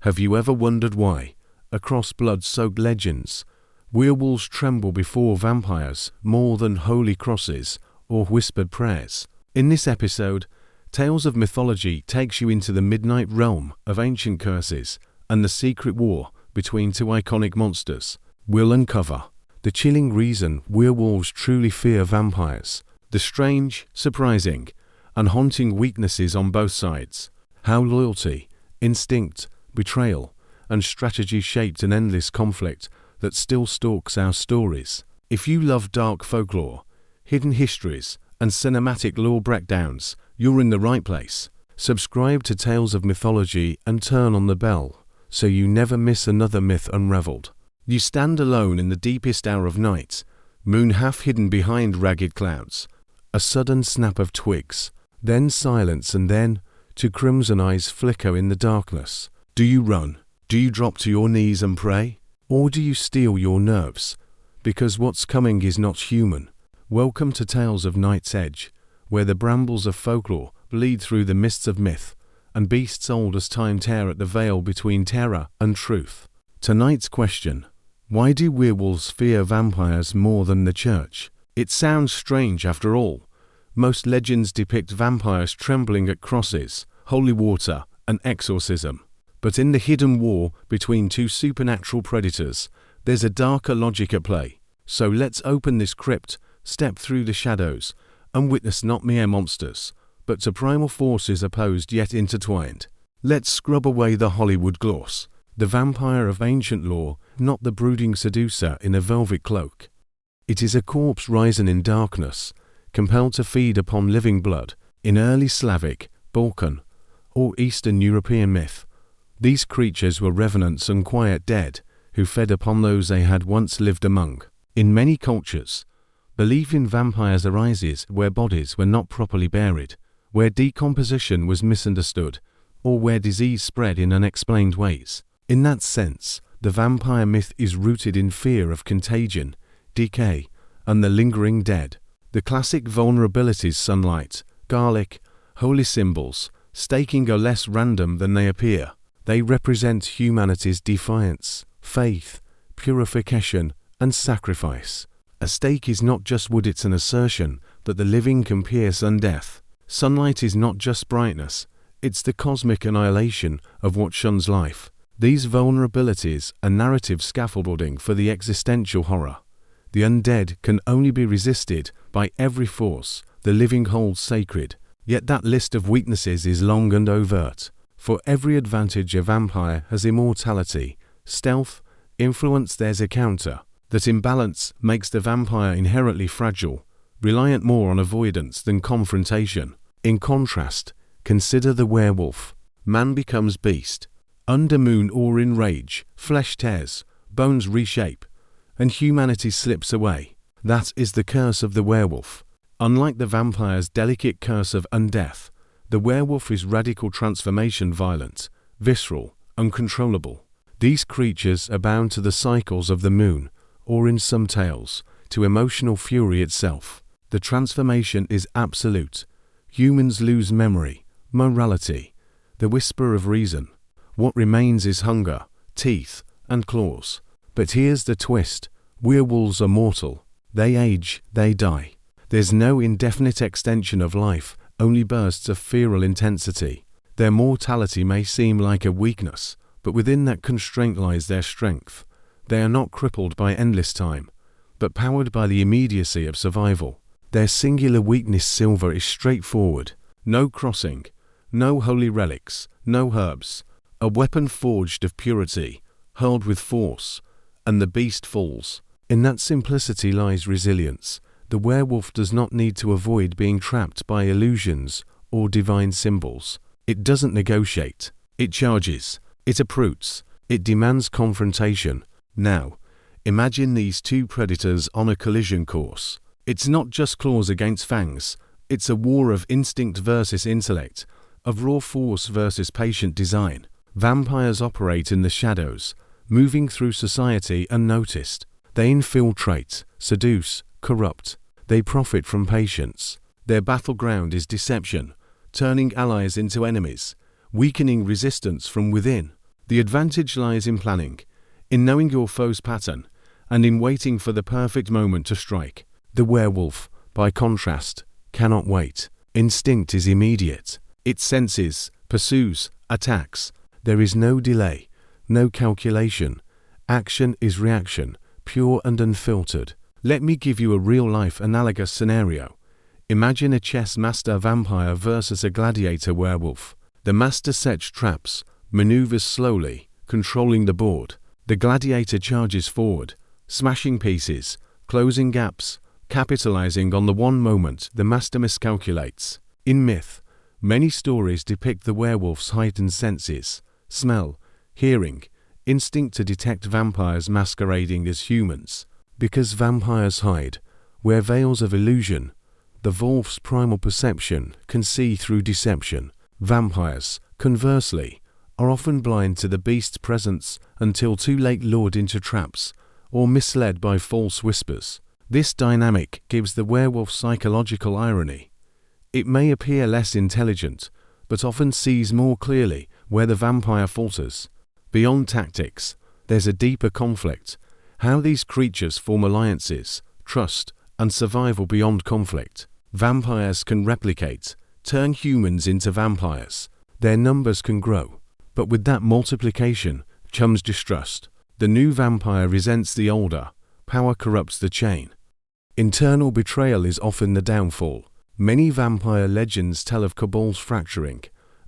Have you ever wondered why, across blood-soaked legends, werewolves tremble before vampires more than holy crosses or whispered prayers? In this episode, Tales of Mythology takes you into the midnight realm of ancient curses and the secret war between two iconic monsters. We'll uncover the chilling reason werewolves truly fear vampires, the strange, surprising, and haunting weaknesses on both sides, how loyalty, instinct, betrayal, and strategy shaped an endless conflict that still stalks our stories. If you love dark folklore, hidden histories, and cinematic lore breakdowns, you're in the right place. Subscribe to Tales of Mythology and turn on the bell so you never miss another myth unraveled. You stand alone in the deepest hour of night, moon half hidden behind ragged clouds. A sudden snap of twigs, then silence, and then two crimson eyes flicker in the darkness. Do you run? Do you drop to your knees and pray? Or do you steel your nerves? Because what's coming is not human. Welcome to Tales of Night's Edge, where the brambles of folklore bleed through the mists of myth, and beasts old as time tear at the veil between terror and truth. Tonight's question: why do werewolves fear vampires more than the church? It sounds strange after all. Most legends depict vampires trembling at crosses, holy water, and exorcism. But in the hidden war between two supernatural predators, there's a darker logic at play. So let's open this crypt, step through the shadows, and witness not mere monsters, but to primal forces opposed yet intertwined. Let's scrub away the Hollywood gloss, the vampire of ancient lore, not the brooding seducer in a velvet cloak. It is a corpse risen in darkness, compelled to feed upon living blood. In early Slavic, Balkan, or Eastern European myth, these creatures were revenants and quiet dead who fed upon those they had once lived among. In many cultures, belief in vampires arises where bodies were not properly buried, where decomposition was misunderstood, or where disease spread in unexplained ways. In that sense, the vampire myth is rooted in fear of contagion, decay, and the lingering dead. The classic vulnerabilities: sunlight, garlic, holy symbols, staking are less random than they appear. They represent humanity's defiance, faith, purification, and sacrifice. A stake is not just wood, it's an assertion that the living can pierce undeath. Sunlight is not just brightness, it's the cosmic annihilation of what shuns life. These vulnerabilities are narrative scaffolding for the existential horror. The undead can only be resisted by every force the living holds sacred. Yet that list of weaknesses is long and overt. For every advantage a vampire has: immortality, stealth, influence, there's a counter. That imbalance makes the vampire inherently fragile, reliant more on avoidance than confrontation. In contrast, consider the werewolf. Man becomes beast. Under moon or in rage, flesh tears, bones reshape, and humanity slips away. That is the curse of the werewolf. Unlike the vampire's delicate curse of undeath, the werewolf is radical transformation, violent, visceral, uncontrollable. These creatures are bound to the cycles of the moon, or in some tales, to emotional fury itself. The transformation is absolute. Humans lose memory, morality, the whisper of reason. What remains is hunger, teeth, and claws. But here's the twist: werewolves are mortal. They age, they die. There's no indefinite extension of life, only bursts of feral intensity. Their mortality may seem like a weakness, but within that constraint lies their strength. They are not crippled by endless time, but powered by the immediacy of survival. Their singular weakness: silver, is straightforward. No crossing, no holy relics, no herbs. A weapon forged of purity, hurled with force, and the beast falls. In that simplicity lies resilience. The werewolf does not need to avoid being trapped by illusions or divine symbols. It doesn't negotiate. It charges. It uproots. It demands confrontation. Now, imagine these two predators on a collision course. It's not just claws against fangs. It's a war of instinct versus intellect, of raw force versus patient design. Vampires operate in the shadows, moving through society unnoticed. They infiltrate, seduce, corrupt. They profit from patience. Their battleground is deception, turning allies into enemies, weakening resistance from within. The advantage lies in planning, in knowing your foe's pattern, and in waiting for the perfect moment to strike. The werewolf, by contrast, cannot wait. Instinct is immediate. It senses, pursues, attacks. There is no delay, no calculation. Action is reaction, pure and unfiltered. Let me give you a real-life analogous scenario. Imagine a chess master vampire versus a gladiator werewolf. The master sets traps, maneuvers slowly, controlling the board. The gladiator charges forward, smashing pieces, closing gaps, capitalizing on the one moment the master miscalculates. In myth, many stories depict the werewolf's heightened senses, smell, hearing, instinct to detect vampires masquerading as humans. Because vampires hide, wear veils of illusion, the wolf's primal perception can see through deception. Vampires, conversely, are often blind to the beast's presence until too late, lured into traps or misled by false whispers. This dynamic gives the werewolf psychological irony. It may appear less intelligent, but often sees more clearly where the vampire falters. Beyond tactics, there's a deeper conflict: how these creatures form alliances, trust, and survival beyond conflict. Vampires can replicate, turn humans into vampires. Their numbers can grow, but with that multiplication comes distrust. The new vampire resents the older. Power corrupts the chain. Internal betrayal is often the downfall. Many vampire legends tell of cabals fracturing,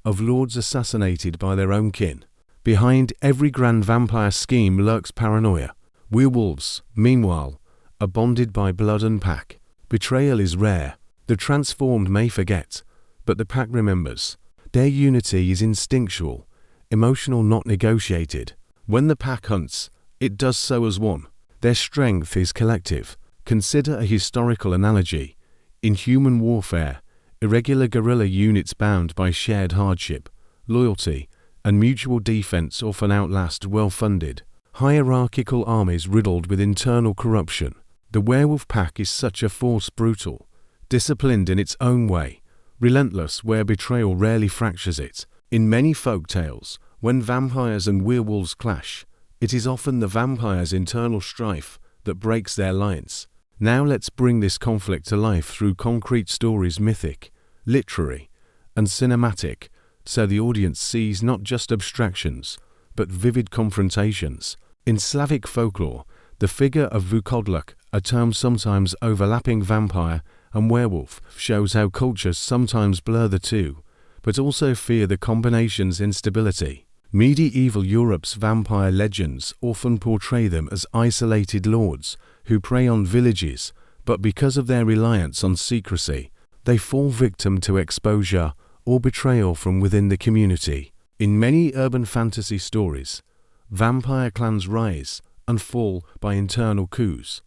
of lords assassinated by their own kin. Behind every grand vampire scheme lurks paranoia. Werewolves, meanwhile, are bonded by blood and pack. Betrayal is rare. The transformed may forget, but the pack remembers. Their unity is instinctual, emotional, not negotiated. When the pack hunts, it does so as one. Their strength is collective. Consider a historical analogy. In human warfare, irregular guerrilla units bound by shared hardship, loyalty, and mutual defense often outlast well-funded, hierarchical armies riddled with internal corruption. The werewolf pack is such a force, brutal, disciplined in its own way, relentless where betrayal rarely fractures it. In many folk tales, when vampires and werewolves clash, it is often the vampire's internal strife that breaks their lines. Now let's bring this conflict to life through concrete stories, mythic, literary, and cinematic, so the audience sees not just abstractions, but vivid confrontations. In Slavic folklore, the figure of Vukodlak, a term sometimes overlapping vampire and werewolf, shows how cultures sometimes blur the two, but also fear the combination's instability. Medieval Europe's vampire legends often portray them as isolated lords who prey on villages, but because of their reliance on secrecy, they fall victim to exposure or betrayal from within the community. In many urban fantasy stories, vampire clans rise and fall by internal coups.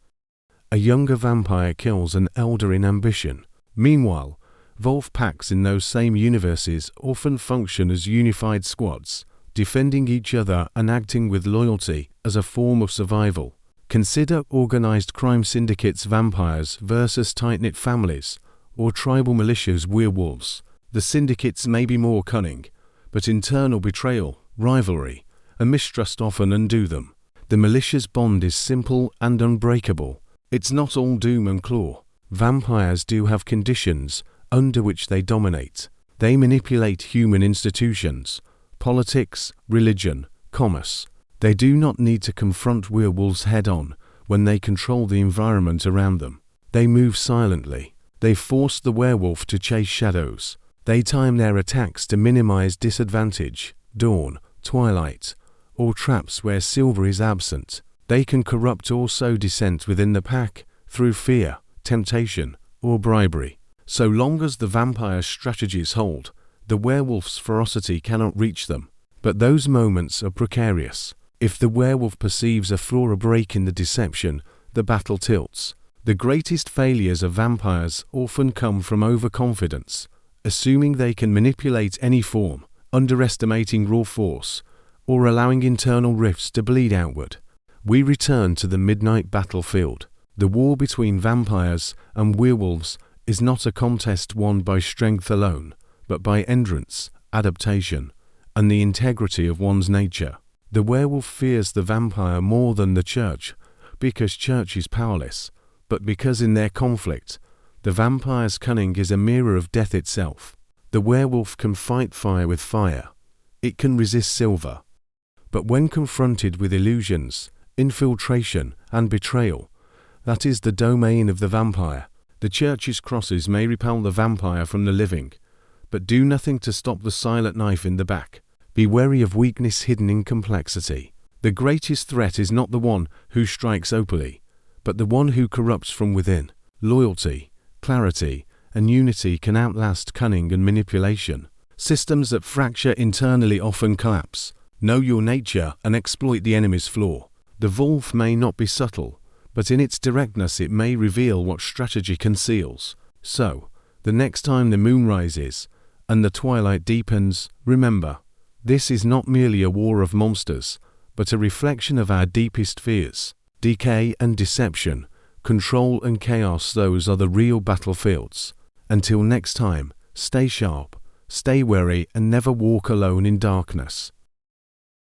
A younger vampire kills an elder in ambition. Meanwhile, wolf packs in those same universes often function as unified squads, defending each other and acting with loyalty as a form of survival. Consider organized crime syndicates, vampires versus tight-knit families, or tribal militias, werewolves. The syndicates may be more cunning, but internal betrayal, rivalry, and mistrust often undo them. The militia's bond is simple and unbreakable. It's not all doom and claw. Vampires do have conditions under which they dominate. They manipulate human institutions, politics, religion, commerce. They do not need to confront werewolves head-on when they control the environment around them. They move silently. They force the werewolf to chase shadows. They time their attacks to minimize disadvantage, dawn, twilight, or traps where silver is absent. They can corrupt or sow dissent within the pack through fear, temptation, or bribery. So long as the vampire's strategies hold, the werewolf's ferocity cannot reach them. But those moments are precarious. If the werewolf perceives a flaw or break in the deception, the battle tilts. The greatest failures of vampires often come from overconfidence, assuming they can manipulate any form, underestimating raw force, or allowing internal rifts to bleed outward. We return to the midnight battlefield. The war between vampires and werewolves is not a contest won by strength alone, but by endurance, adaptation, and the integrity of one's nature. The werewolf fears the vampire more than the church, because church is powerless, but because in their conflict, the vampire's cunning is a mirror of death itself. The werewolf can fight fire with fire. It can resist silver. But when confronted with illusions, infiltration, and betrayal, that is the domain of the vampire. The church's crosses may repel the vampire from the living, but do nothing to stop the silent knife in the back. Be wary of weakness hidden in complexity. The greatest threat is not the one who strikes openly, but the one who corrupts from within. Loyalty, clarity, and unity can outlast cunning and manipulation. Systems that fracture internally often collapse. Know your nature and exploit the enemy's flaw. The wolf may not be subtle, but in its directness it may reveal what strategy conceals. So, the next time the moon rises and the twilight deepens, remember, this is not merely a war of monsters, but a reflection of our deepest fears. Decay and deception, control and chaos, those are the real battlefields. Until next time, stay sharp, stay wary, and never walk alone in darkness.